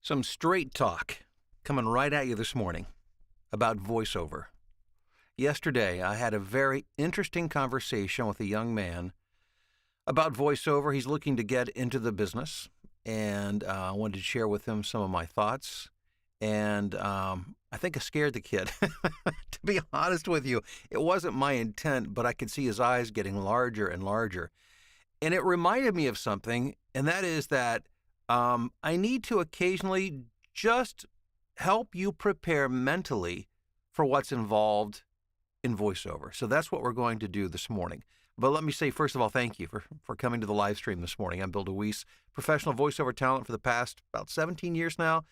Some straight talk coming right at you this morning about voiceover. Yesterday, I had a very interesting conversation with a young man about voiceover. He's looking to get into the business, and I wanted to share with him some of my thoughts. And I think I scared the kid. To be honest with you, it wasn't my intent, but I could see his eyes getting larger and larger. And it reminded me of something, and that is that I need to occasionally just help you prepare mentally for what's involved in voiceover. So that's what we're going to do this morning. But let me say, first of all, thank you for coming to the live stream this morning. I'm Bill DeWeese, professional voiceover talent for the past about 17 years now,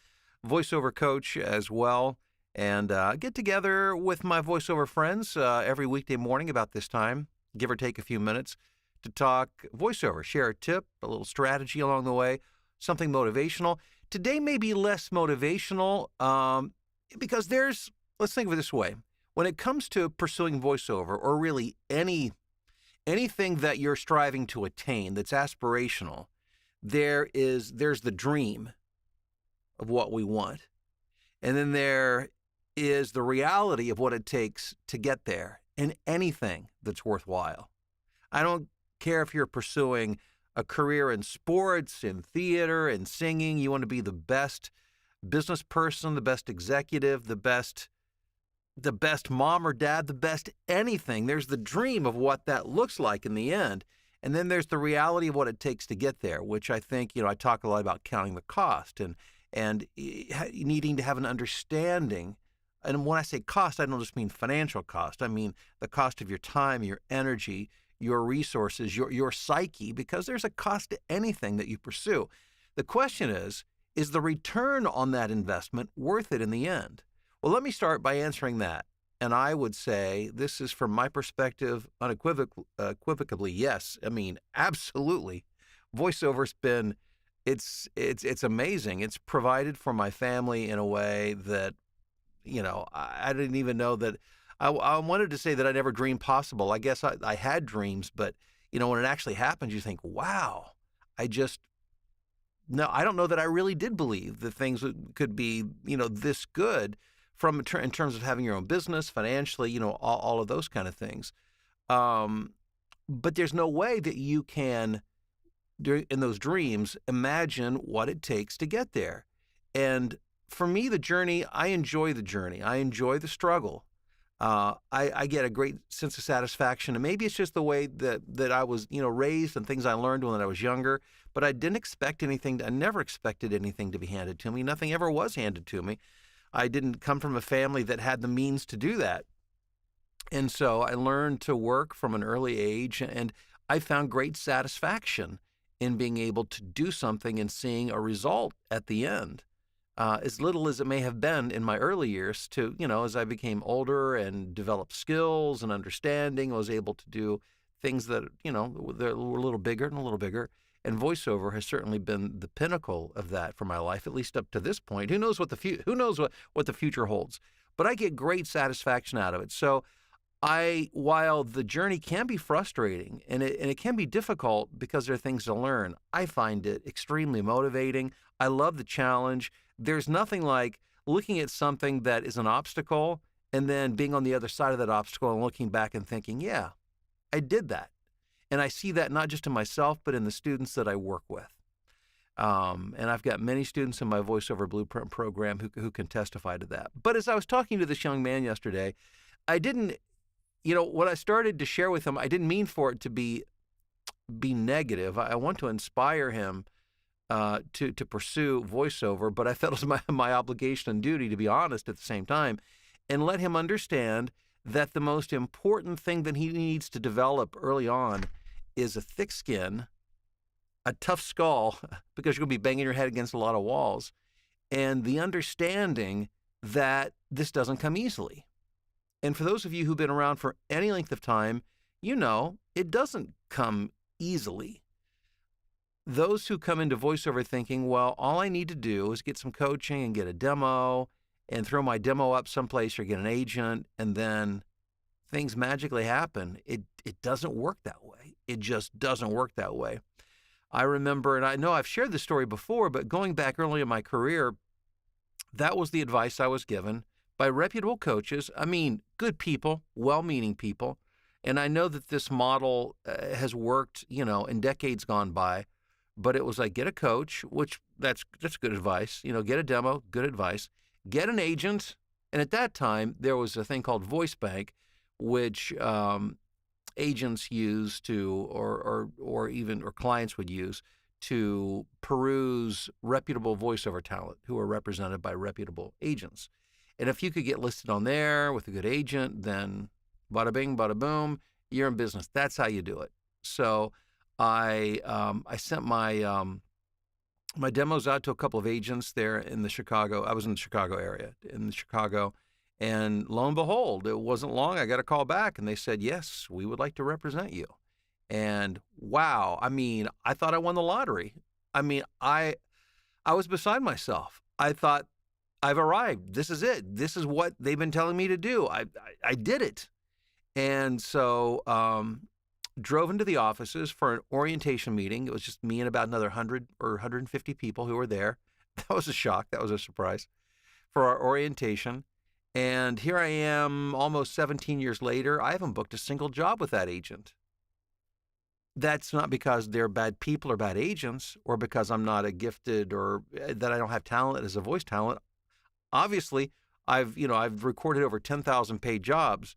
voiceover coach as well, and get together with my voiceover friends every weekday morning about this time, give or take a few minutes, to talk voiceover, share a tip, a little strategy along the way, something motivational. Today may be less motivational because let's think of it this way. When it comes to pursuing voiceover or really anything that you're striving to attain that's aspirational, there's the dream of what we want. And then there is the reality of what it takes to get there in anything that's worthwhile. I don't care if you're pursuing a career in sports, in theater, in singing. You want to be the best business person, the best executive, the best mom or dad, the best anything. There's the dream of what that looks like in the end. And then there's the reality of what it takes to get there, which I think, I talk a lot about counting the cost and needing to have an understanding. And when I say cost, I don't just mean financial cost. I mean the cost of your time, your energy, your resources, your psyche, because there's a cost to anything that you pursue. The question is the return on that investment worth it in the end? Well, let me start by answering that. And I would say this is, from my perspective, unequivocally yes. I mean, absolutely. Voiceover's been, it's amazing. It's provided for my family in a way that, I didn't even know that. I wanted to say that I never dreamed possible. I guess I had dreams, but, when it actually happens, you think, wow, I don't know that I really did believe that things could be, this good in terms of having your own business, financially, all of those kind of things. But there's no way that you can, in those dreams, imagine what it takes to get there. And for me, I enjoy the journey. I enjoy the struggle. I get a great sense of satisfaction, and maybe it's just the way that I was, raised and things I learned when I was younger, but I never expected anything to be handed to me. Nothing ever was handed to me. I didn't come from a family that had the means to do that. And so I learned to work from an early age, and I found great satisfaction in being able to do something and seeing a result at the end. As little as it may have been in my early years, to, as I became older and developed skills and understanding, I was able to do things that, that were a little bigger and a little bigger. And voiceover has certainly been the pinnacle of that for my life, at least up to this point. Who knows what the future holds? But I get great satisfaction out of it. So while the journey can be frustrating and it can be difficult because there are things to learn, I find it extremely motivating. I love the challenge. There's nothing like looking at something that is an obstacle and then being on the other side of that obstacle and looking back and thinking, yeah, I did that. And I see that not just in myself, but in the students that I work with. And I've got many students in my voiceover blueprint program who can testify to that. But as I was talking to this young man yesterday, I didn't, what I started to share with him, I didn't mean for it to be negative. I want to inspire him to pursue voiceover, but I felt it was my obligation and duty to be honest at the same time and let him understand that the most important thing that he needs to develop early on is a thick skin, a tough skull, because you're going to be banging your head against a lot of walls, and the understanding that this doesn't come easily. And for those of you who've been around for any length of time, it doesn't come easily. Those who come into voiceover thinking, well, all I need to do is get some coaching and get a demo and throw my demo up someplace or get an agent, and then things magically happen. It doesn't work that way. It just doesn't work that way. I remember, and I know I've shared this story before, but going back early in my career, That was the advice I was given by reputable coaches. I mean, good people, well-meaning people. And I know that this model has worked, in decades gone by. But it was like, get a coach, which that's good advice. Get a demo, good advice. Get an agent. And at that time, there was a thing called Voice Bank, which agents use to, or clients would use to peruse reputable voiceover talent who are represented by reputable agents. And if you could get listed on there with a good agent, then bada bing, bada boom, you're in business. That's how you do it. So I sent my my demos out to a couple of agents there in the Chicago. I was in the Chicago area, and lo and behold, it wasn't long. I got a call back, and they said, "Yes, we would like to represent you." And wow, I mean, I thought I won the lottery. I mean, I was beside myself. I thought, I've arrived. This is it. This is what they've been telling me to do. I did it. And so drove into the offices for an orientation meeting. It was just me and about another 100 or 150 people who were there. That was a shock. That was a surprise for our orientation. And here I am almost 17 years later. I haven't booked a single job with that agent. That's not because they're bad people or bad agents, or because I'm not a gifted, or that I don't have talent as a voice talent. Obviously, I've recorded over 10,000 paid jobs.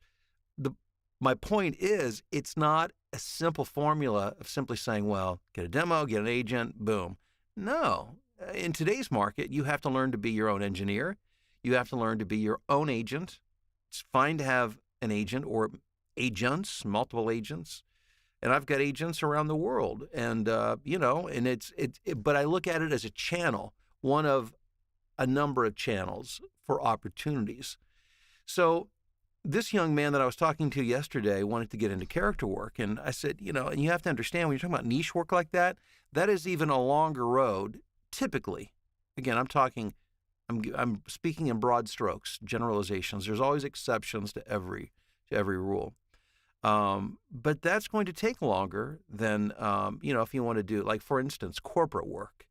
My point is, it's not a simple formula of simply saying, well, get a demo, get an agent, boom. No. In today's market, you have to learn to be your own engineer. You have to learn to be your own agent. It's fine to have an agent or agents, multiple agents. And I've got agents around the world. And, but I look at it as a channel, one of a number of channels for opportunities. So this young man that I was talking to yesterday wanted to get into character work. And I said, and you have to understand, when you're talking about niche work like that, that is even a longer road, typically. Again, I'm speaking in broad strokes, generalizations. There's always exceptions to every rule. But that's going to take longer than, if you want to do, like, for instance, corporate work,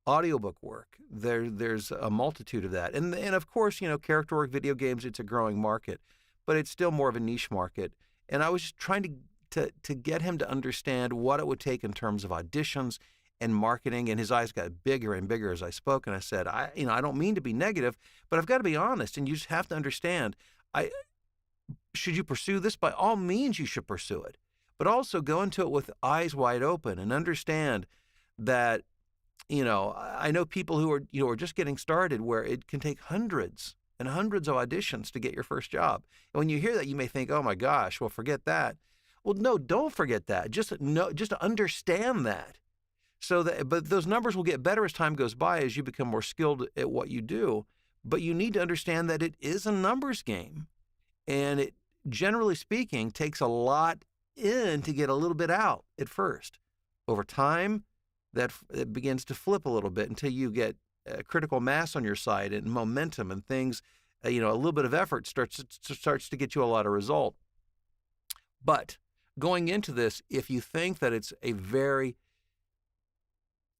audiobook work. There's a multitude of that. And of course, character work, video games, it's a growing market, but it's still more of a niche market. And I was just trying to get him to understand what it would take in terms of auditions and marketing. And his eyes got bigger and bigger as I spoke. And I said, I don't mean to be negative, but I've got to be honest. And you just have to understand, should you pursue this? By all means, you should pursue it. But also go into it with eyes wide open and understand that, I know people who are just getting started, where it can take hundreds and hundreds of auditions to get your first job. And when you hear that, you may think, oh my gosh, well, forget that. Well, no, don't forget that. Just to understand that. But those numbers will get better as time goes by, as you become more skilled at what you do. But you need to understand that it is a numbers game. And it, generally speaking, takes a lot in to get a little bit out at first. Over time, it begins to flip a little bit until you get critical mass on your side and momentum and things. A little bit of effort starts to get you a lot of result. But going into this, if you think that it's a very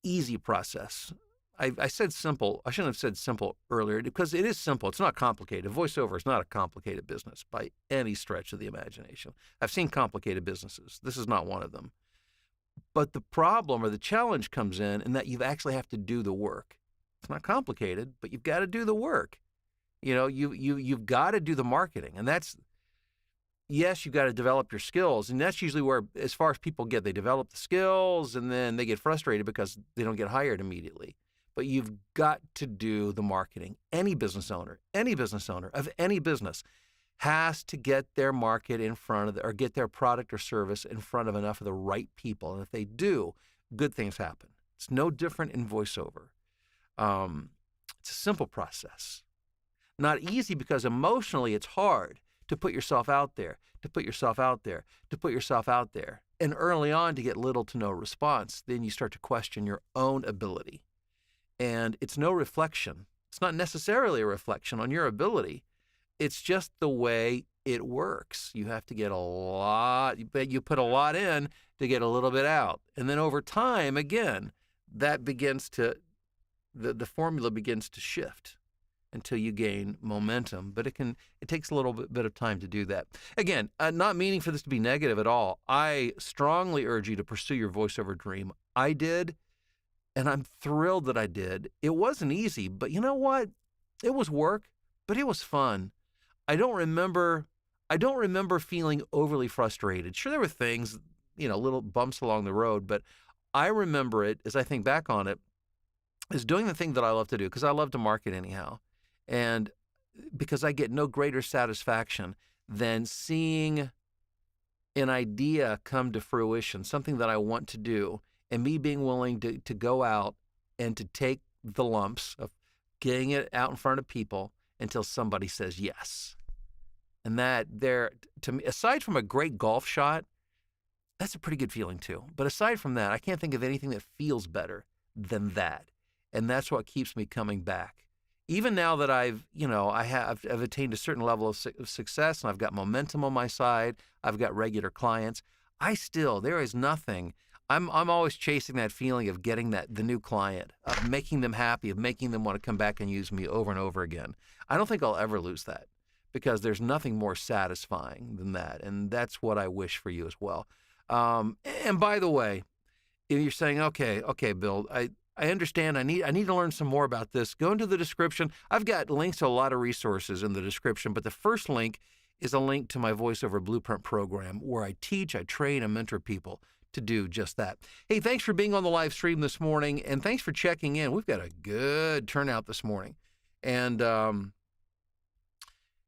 easy process, I said simple. I shouldn't have said simple earlier, because it is simple. It's not complicated. Voiceover is not a complicated business by any stretch of the imagination. I've seen complicated businesses. This is not one of them. But the problem or the challenge comes in that you actually have to do the work. It's not complicated, but you've got to do the work. You've got to do the marketing. And yes, you've got to develop your skills. And that's usually where, as far as people get, they develop the skills and then they get frustrated because they don't get hired immediately. But you've got to do the marketing. Any business owner of any business has to get their market in front of or get their product or service in front of enough of the right people. And if they do, good things happen. It's no different in voiceover. It's a simple process. Not easy, because emotionally it's hard to put yourself out there, And early on, to get little to no response, then you start to question your own ability. And it's no reflection. It's not necessarily a reflection on your ability. It's just the way it works. You have to get a lot, you put a lot in to get a little bit out. And then over time, again, that begins to, the formula begins to shift. until you gain momentum, but it takes a little bit of time to do that. Again, not meaning for this to be negative at all. I strongly urge you to pursue your voiceover dream. I did, and I'm thrilled that I did. It wasn't easy, but you know what? It was work, but it was fun. I don't remember feeling overly frustrated. Sure, there were things, little bumps along the road, but I remember it, as I think back on it, as doing the thing that I love to do, because I love to market anyhow. And because I get no greater satisfaction than seeing an idea come to fruition, something that I want to do, and me being willing to go out and to take the lumps of getting it out in front of people until somebody says yes. And that to me, aside from a great golf shot, that's a pretty good feeling too. But aside from that, I can't think of anything that feels better than that. And that's what keeps me coming back. Even now that I've attained a certain level of success and I've got momentum on my side, I've got regular clients, there is nothing. I'm always chasing that feeling of getting the new client, of making them happy, of making them want to come back and use me over and over again. I don't think I'll ever lose that, because there's nothing more satisfying than that. And that's what I wish for you as well. And by the way, if you're saying, okay, Bill, I understand. I need to learn some more about this. Go into the description. I've got links to a lot of resources in the description, but the first link is a link to my VoiceOver Blueprint program, where I teach, I train, and mentor people to do just that. Hey, thanks for being on the live stream this morning, and thanks for checking in. We've got a good turnout this morning. And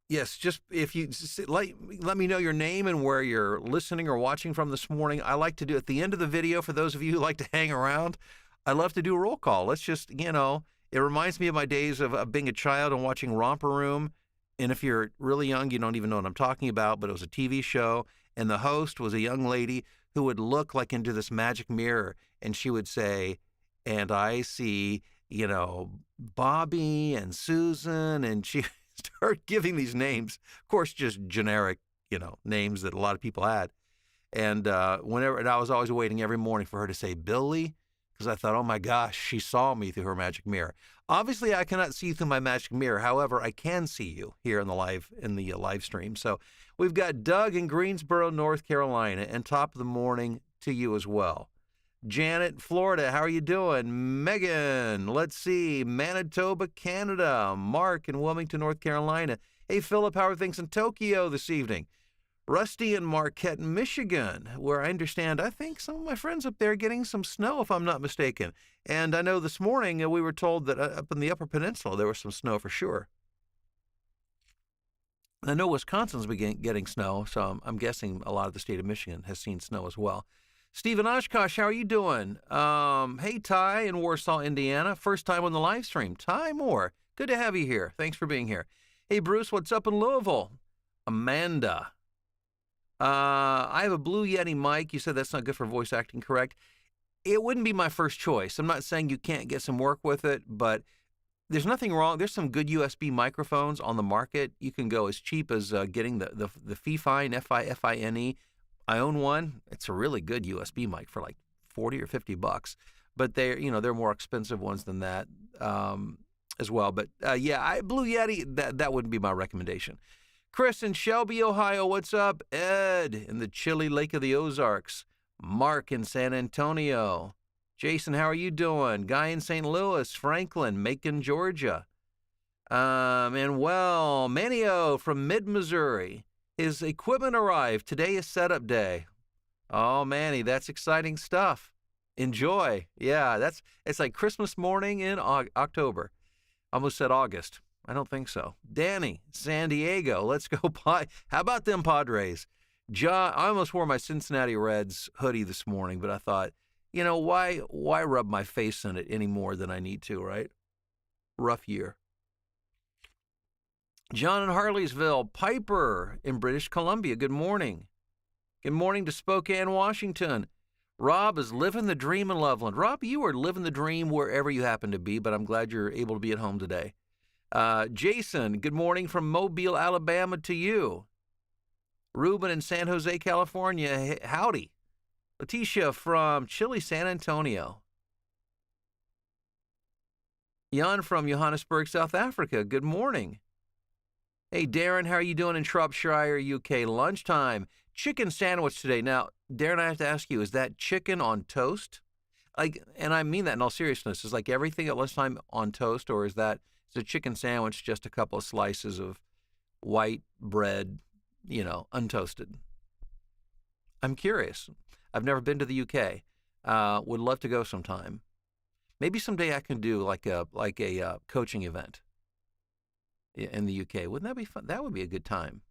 yes, just if you let me know your name and where you're listening or watching from this morning. I like to do at the end of the video, for those of you who like to hang around, I love to do a roll call. Let's just, it reminds me of my days of being a child and watching Romper Room. And if you're really young, you don't even know what I'm talking about, but it was a TV show. And the host was a young lady who would look like into this magic mirror, and she would say, and I see, Bobby and Susan, and she started giving these names, of course, just generic, names that a lot of people had. And I was always waiting every morning for her to say Billy, because I thought, oh my gosh, she saw me through her magic mirror. Obviously, I cannot see through my magic mirror. However, I can see you here in the live stream. So we've got Doug in Greensboro, North Carolina, and top of the morning to you as well. Janet, Florida, how are you doing? Megan, let's see, Manitoba, Canada. Mark in Wilmington, North Carolina. Hey, Philip, how are things in Tokyo this evening? Rusty in Marquette, Michigan, where I think some of my friends up there are getting some snow, if I'm not mistaken. And I know this morning we were told that up in the Upper Peninsula there was some snow for sure. I know Wisconsin's getting snow, so I'm guessing a lot of the state of Michigan has seen snow as well. Stephen Oshkosh, how are you doing? Hey, Ty in Warsaw, Indiana. First time on the live stream. Ty Moore, good to have you here. Thanks for being here. Hey, Bruce, what's up in Louisville? Amanda. I have a Blue Yeti mic. You said that's not good for voice acting, correct? It wouldn't be my first choice. I'm not saying you can't get some work with it, but there's nothing wrong. There's some good USB microphones on the market. You can go as cheap as getting the Fifine, F-I-F-I-N-E. I own one. It's a really good USB mic for like $40 or $50, but they're more expensive ones than that as well. But Blue Yeti, that wouldn't be my recommendation. Chris in Shelby, Ohio, what's up? Ed in the chilly Lake of the Ozarks. Mark in San Antonio. Jason, how are you doing? Guy in St. Louis. Franklin, Macon, Georgia. Manuel Manio from Mid-Missouri. His equipment arrived. Today is setup day. Oh, Manny, that's exciting stuff. Enjoy. Yeah, it's like Christmas morning in October. Almost said August. I don't think so. Danny, San Diego. Let's go. How about them Padres? John, I almost wore my Cincinnati Reds hoodie this morning, but I thought, why rub my face in it any more than I need to, right? Rough year. John in Harleysville. Piper in British Columbia. Good morning. Good morning to Spokane, Washington. Rob is living the dream in Loveland. Rob, you are living the dream wherever you happen to be, but I'm glad you're able to be at home today. Jason, good morning from Mobile, Alabama to you. Ruben in San Jose, California, howdy. Letitia from Chile, San Antonio. Jan from Johannesburg, South Africa. Good morning. Hey, Darren, how are you doing in Shropshire, UK? Lunchtime. Chicken sandwich today. Now, Darren, I have to ask you, is that chicken on toast? And I mean that in all seriousness. Is like everything at lunchtime on toast, or is a chicken sandwich just a couple of slices of white bread, untoasted? I'm curious. I've never been to the UK. Would love to go sometime. Maybe someday I can do like a coaching event in the UK. Wouldn't that be fun? That would be a good time.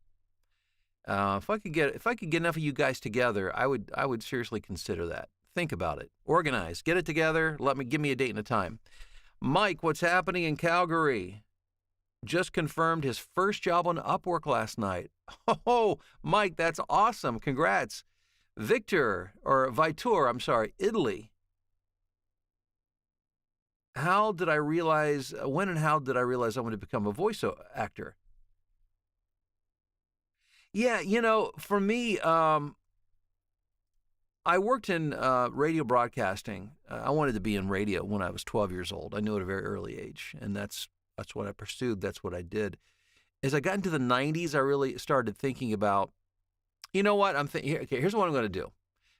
If I could get enough of you guys together, I would seriously consider that. Think about it. Organize. Get it together. Give me a date and a time. Mike, what's happening in Calgary? Just confirmed his first job on Upwork last night. Oh, Mike, that's awesome. Congrats. Vitor, Italy. When and how did I realize I wanted to become a voice actor? Yeah, for me, I worked in radio broadcasting. I wanted to be in radio when I was 12 years old. I knew at a very early age, and that's what I pursued. That's what I did. As I got into the 90s, I really started thinking about, you know what? Here's what I'm going to do.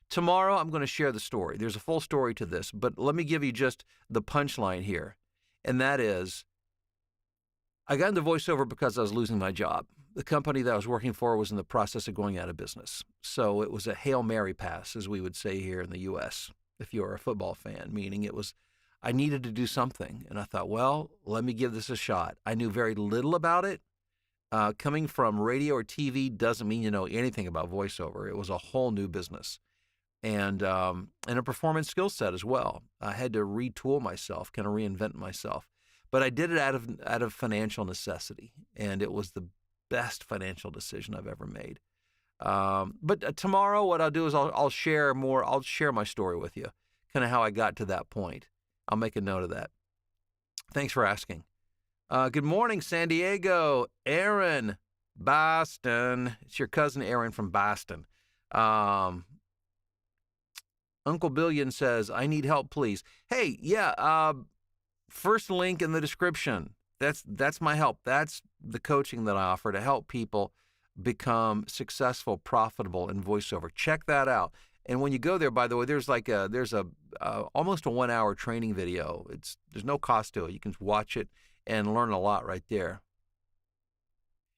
Tomorrow, I'm going to share the story. There's a full story to this, but let me give you just the punchline here. And that is, I got into voiceover because I was losing my job. The company that I was working for was in the process of going out of business. So it was a Hail Mary pass, as we would say here in the U.S., if you're a football fan, meaning I needed to do something. And I thought, well, let me give this a shot. I knew very little about it. Coming from radio or TV doesn't mean you know anything about voiceover. It was a whole new business. And a performance skill set as well. I had to retool myself, kind of reinvent myself. But I did it out of financial necessity, and it was the best financial decision I've ever made. But tomorrow, what I'll do is I'll share more. I'll share my story with you, kind of how I got to that point. I'll make a note of that. Thanks for asking. Good morning, San Diego. Aaron, Boston. It's your cousin Aaron from Boston. Uncle Billion says, I need help, please. Hey, yeah, first link in the description. That's my help. That's the coaching that I offer to help people become successful, profitable in voiceover. Check that out. And when you go there, by the way, there's almost a 1 hour training video. There's no cost to it. You can watch it and learn a lot right there.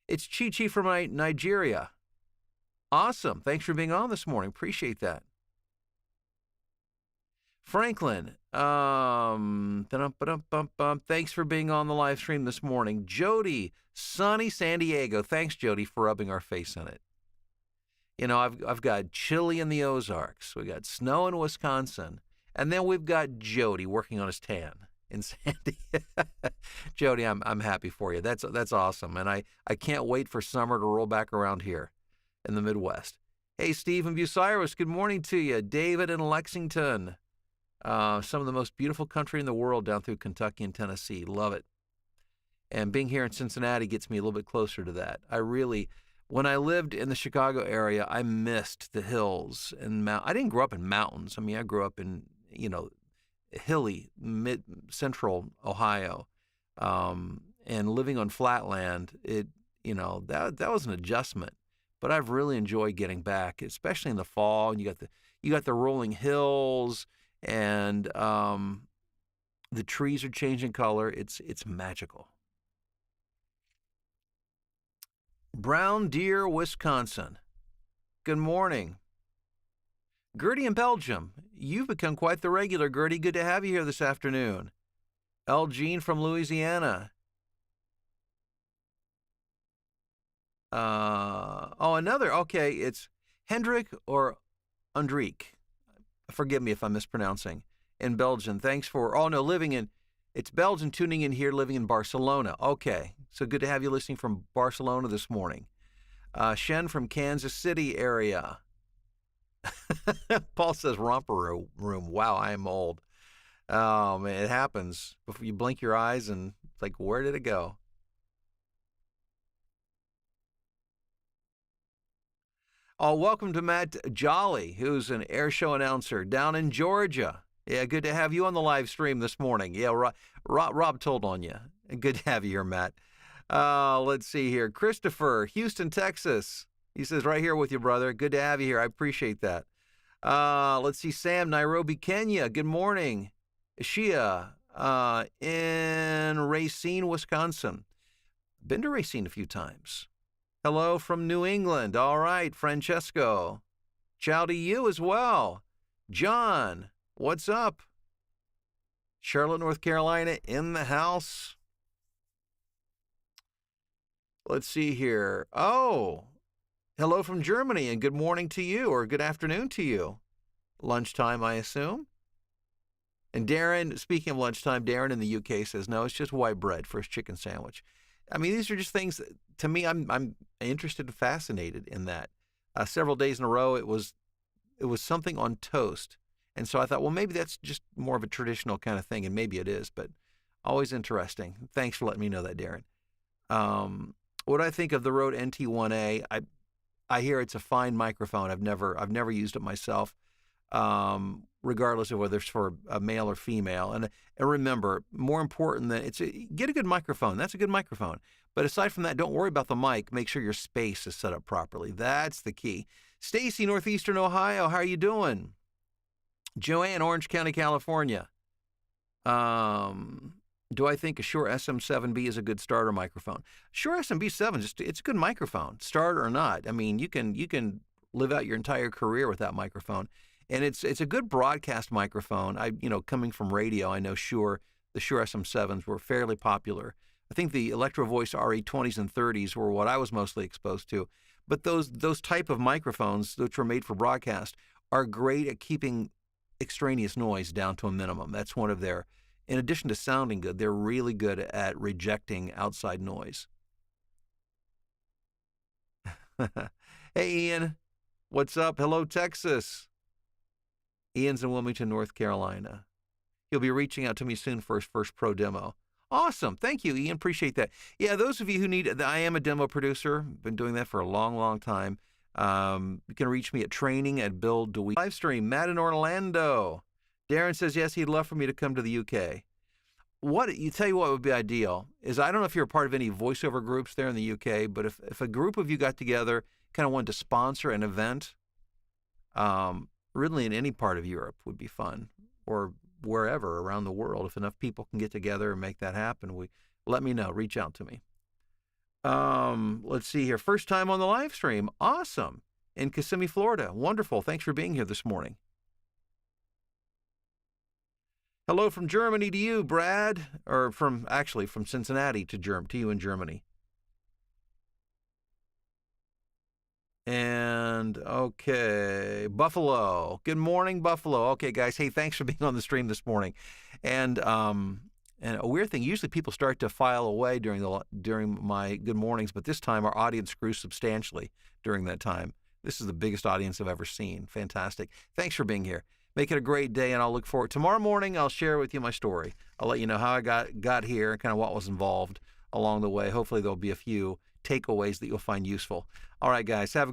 It's Chi Chi from Nigeria. Awesome. Thanks for being on this morning. Appreciate that. Franklin, thanks for being on the live stream this morning. Jody, sunny San Diego. Thanks, Jody, for rubbing our face in it. I've got chili in the Ozarks. We got snow in Wisconsin. And then we've got Jody working on his tan in San Diego. Jody, I'm happy for you. That's awesome. And I can't wait for summer to roll back around here in the Midwest. Hey, Steve in Bucyrus, good morning to you. David in Lexington. Some of the most beautiful country in the world down through Kentucky and Tennessee. Love it. And being here in Cincinnati gets me a little bit closer to that. When I lived in the Chicago area, I missed the hills and I didn't grow up in mountains. I mean, I grew up in, hilly, mid-central Ohio. And living on flatland, that was an adjustment. But I've really enjoyed getting back, especially in the fall. And you got the rolling hills. And the trees are changing color. It's magical. Brown Deer, Wisconsin. Good morning. Gertie in Belgium. You've become quite the regular, Gertie. Good to have you here this afternoon. Jean from Louisiana. Another. Okay, it's Hendrik or Undriek. Forgive me if I'm mispronouncing. In Belgium. Thanks for, it's Belgium tuning in here, living in Barcelona. Okay, so good to have you listening from Barcelona this morning. Shen from Kansas City area. Paul says romper room. Wow, I am old. Oh, man, it happens. Before you blink your eyes and it's like, where did it go? Oh, welcome to Matt Jolly, who's an air show announcer down in Georgia. Yeah, good to have you on the live stream this morning. Yeah, Rob told on you. Good to have you here, Matt. Let's see here. Christopher, Houston, Texas. He says, right here with you, brother. Good to have you here. I appreciate that. Let's see. Sam, Nairobi, Kenya. Good morning. Shia, in Racine, Wisconsin. Been to Racine a few times. Hello from New England. All right, Francesco. Ciao to you as well. John, what's up? Charlotte, North Carolina, in the house. Let's see here. Oh, hello from Germany, and good morning to you, or good afternoon to you. Lunchtime, I assume. And Darren, speaking of lunchtime, Darren in the UK says, no, it's just white bread for his chicken sandwich. I mean, these are just things that, to me, I'm interested and fascinated in that. Several days in a row, it was something on toast. And so I thought, well, maybe that's just more of a traditional kind of thing, and maybe it is, but always interesting. Thanks for letting me know that, Darren. What I think of the Rode NT1A, I hear it's a fine microphone. I've never used it myself, regardless of whether it's for a male or female. And remember, more important than get a good microphone. That's a good microphone. But aside from that, don't worry about the mic. Make sure your space is set up properly. That's the key. Stacy, Northeastern Ohio, how are you doing? Joanne, Orange County, California. Do I think a Shure SM7B is a good starter microphone? Shure SM7B, it's a good microphone, starter or not. I mean, you can live out your entire career with that microphone, and it's a good broadcast microphone. Coming from radio, I know the Shure SM7s were fairly popular. I think the Electro Voice RE20s and 30s were what I was mostly exposed to. But those type of microphones, which were made for broadcast, are great at keeping extraneous noise down to a minimum. That's one of their, in addition to sounding good, they're really good at rejecting outside noise. Hey, Ian, what's up? Hello, Texas. Ian's in Wilmington, North Carolina. He'll be reaching out to me soon for his first pro demo. Awesome. Thank you, Ian. Appreciate that. Yeah, those of you who need, I am a demo producer. Been doing that for a long, long time. You can reach me at training@build2week. Live stream, Matt in Orlando. Darren says, yes, he'd love for me to come to the UK. Tell you what would be ideal is, I don't know if you're a part of any voiceover groups there in the UK, but if a group of you got together, kind of wanted to sponsor an event, really in any part of Europe would be fun, or wherever around the world. If enough people can get together and make that happen, let me know. Reach out to me. Let's see here. First time on the live stream. Awesome. In Kissimmee, Florida. Wonderful. Thanks for being here this morning. Hello from Germany to you, Brad, or from Cincinnati to you in Germany. And okay, Buffalo. Good morning, Buffalo. Okay, guys. Hey, thanks for being on the stream this morning. And a weird thing, usually people start to file away during my good mornings, but this time our audience grew substantially during that time. This is the biggest audience I've ever seen. Fantastic. Thanks for being here. Make it a great day, and I'll look forward. Tomorrow morning, I'll share with you my story. I'll let you know how I got here and kind of what was involved along the way. Hopefully there'll be a few takeaways that you'll find useful. All right, guys, have a